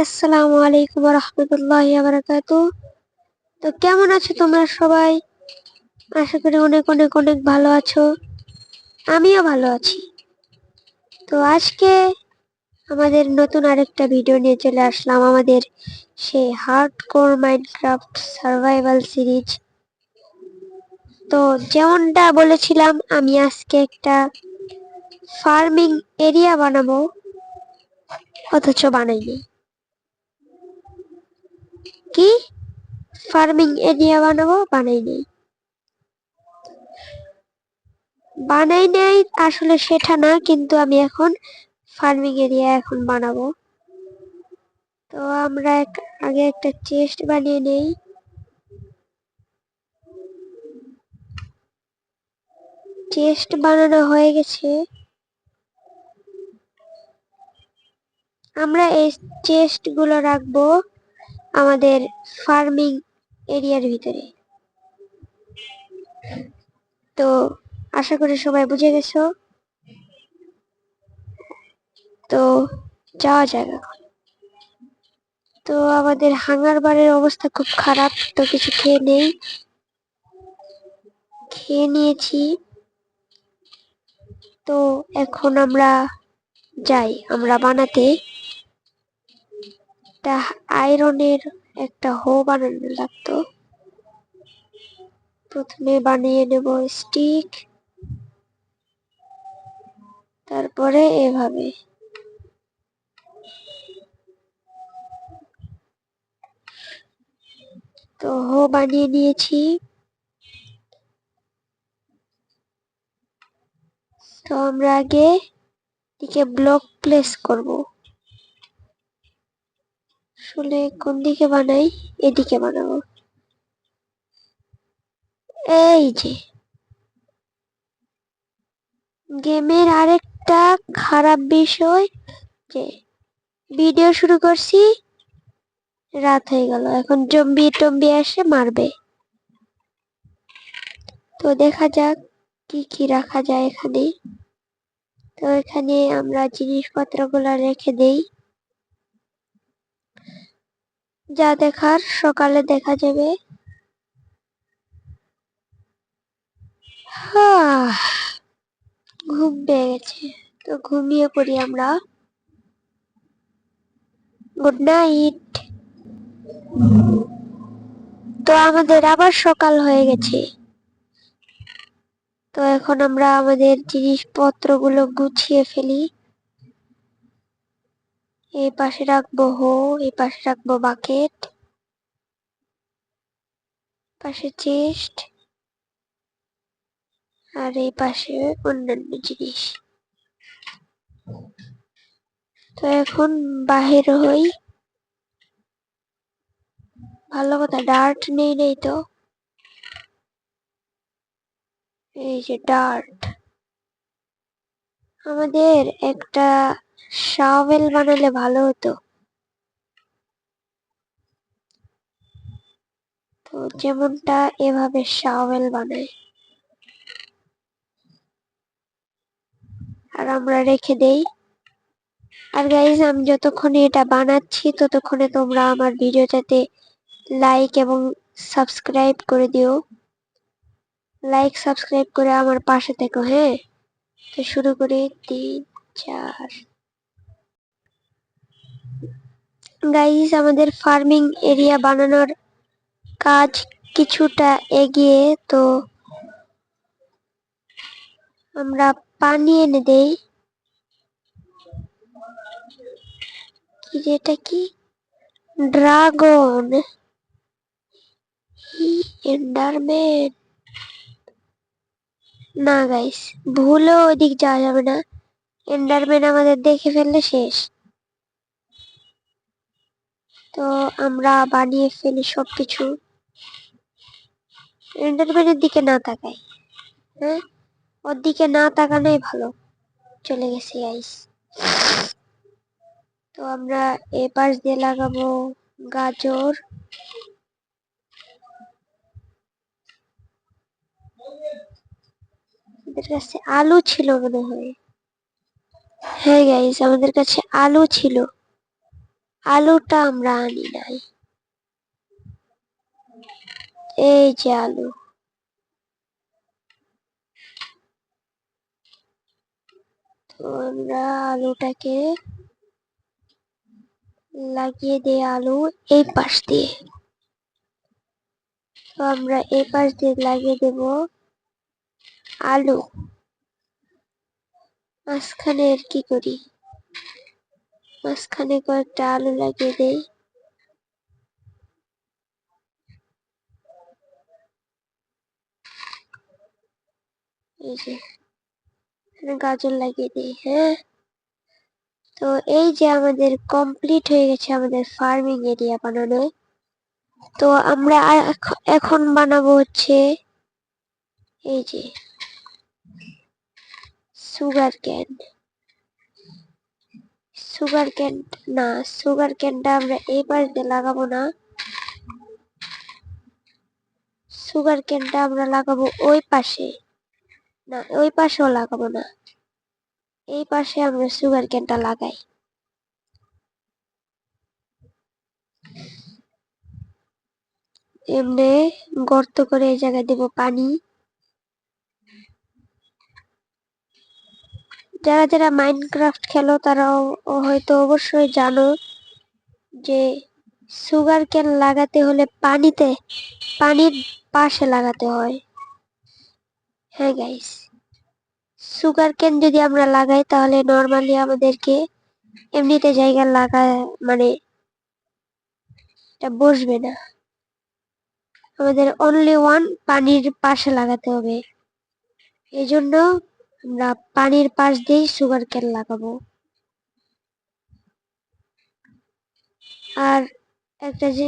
আসসালামু আলাইকুম ওয়া রাহমাতুল্লাহি ওয়া বারাকাতুহু। তো কেমন আছো তোমরা সবাই? আশা করি অনেক অনেক অনেক ভালো আছো। আমিও ভালো আছি। তো আজকে আমাদের নতুন আরেকটা ভিডিও নিয়ে চলে আসলাম, আমাদের সেই হার্ডকোর মাইনক্রাফট সার্ভাইভাল সিরিজ। তো যেমনটা বলেছিলাম, আমি আজকে একটা ফার্মিং এরিয়া বানাবো, অথচ বানাইনি। কি ফার্মিং এরিয়া বানাবো, বানাই নাই আসলে সেটা না, কিন্তু আমি এখন ফার্মিং এরিয়া বানাবো। তো আমরা আগে একটা চেস্ট বানিয়ে নেই। চেস্ট বানানো হয়ে গেছে। আমরা এই চেস্ট গুলো রাখবো আমাদের ফার্মিং এরিয়ার ভিতরে। তো আশা করি সবাই বুঝে গেছো। তো যাওয়া যাবে। তো আমাদের হাঙ্গার বারের অবস্থা খুব খারাপ, তো কিছু খেয়ে নিয়েছি। তো এখন আমরা বানাতে একটা আয়রনের একটা বানানো লাগতো। প্রথমে বানিয়ে নেব স্টিক, তারপরে এভাবে। তো বানিয়ে নিয়েছি। তো আমরা আগে দিকে ব্লক প্লেস করব। আসলে কোন দিকে বানাই? এদিকে বানাবো। এই যে গেমের আরেকটা খারাপ বিষয়, যে ভিডিও শুরু করছি, রাত হয়ে গেল, এখন জম্বি টম্বি এসে মারবে। তো দেখা যাক কি কি রাখা যায় এখানে। তো এখানে আমরা জিনিসপত্রগুলো রেখে দেই, যা দেখার সকালে দেখা যাবে। ঘুম পেয়ে গেছে, তো ঘুমিয়ে পড়ি আমরা। Good night. তো আমাদের আবার সকাল হয়ে গেছে। তো এখন আমরা আমাদের জিনিসপত্রগুলো গুছিয়ে ফেলি। এই পাশে রাখবো এই পাশে রাখবো বাকেট, পাশে চেস্ট, আর এই পাশে অন্যান্য জিনিস। তো এখন বাহির হই। ভালো কথা, ডার্ট নেই তো। এই যে ডার্ট, আমাদের একটা শাওয়েল বানালে ভালো হতো। তো যেমনটা এভাবে শাওয়েল বানাই, আর আমরা রেখে দেই। আর গাইজ, আমি যতক্ষণে এটা বানাচ্ছি ততক্ষণে তোমরা আমার ভিডিওটাতে লাইক এবং সাবস্ক্রাইব করে দিও। লাইক সাবস্ক্রাইব করে আমার পাশে থেকো, হ্যাঁ। তো শুরু করি, 3 4। গাইজ, আমাদের ফার্মিং এরিয়া বানানোর কাজ কিছুটা এগিয়ে। তো আমরা পানি এনে দেই। কি যেটা কি ড্রাগন, এন্ডারম্যান। না গাইস, ভুলেও ওইদিক যাওয়া যাবে না, এন্ডারম্যান আমাদের দেখে ফেললে শেষ। তো আমরা বানিয়ে ফেলি সবকিছু, এন্ডারম্যানের দিকে না তাকাই। হ্যাঁ, ওর দিকে না তাকানোই ভালো। চলে গেছে গাইস। তো আমরা এ পাশ দিয়ে লাগাবো গাজর। আমাদের কাছে আলু ছিল মনে হয়। হ্যাঁ গাইস, আমাদের কাছে আলু ছিল। আলুটা আমরা আনি নাই। এই যে আলু, তো আমরা আলুটাকে লাগিয়ে দিই আলু এই পাশ দিয়ে। তো আমরা এই পাশ দিয়ে লাগিয়ে দেব আলু। মাঝখানে আর কি করি, মাঝখানে কয়েকটা আলু লাগিয়ে দেই। এই যে গাজর লাগিয়ে দিই। হ্যাঁ, তো এই যে আমাদের কমপ্লিট হয়ে গেছে আমাদের ফার্মিং এরিয়া বানানো। তো আমরা এখন বানাবো হচ্ছে এই যে সুগার ক্যান। সুগার ক্যান না, সুগার ক্যানটা আমরা এই পাশ দিয়ে লাগাবো না, সুগার ক্যানটা আমরা লাগাবো ওই পাশে। না, ওই পাশেও লাগাবো না, এই পাশে আমরা সুগার ক্যানটা লাগাই। এমনি গর্ত করে এই জায়গায় দেব পানি। যারা যারা মাইনক্রাফট খেলো তারাও হয়তো অবশ্যই জানো যে সুগার ক্যান লাগাতে হলে পানির পাশে লাগাতে হয়। হ্যাঁ গাইস, সুগার ক্যান যদি আমরা লাগাই তাহলে নর্মালি আমাদেরকে এমনিতে জায়গা মানে এটা বসবে না, আমাদের অনলি ওয়ান পানির পাশে লাগাতে হবে। এই জন্য আমরা পানির পাশ দিয়েই সুগার ক্যান লাগাবো। আর একটা যে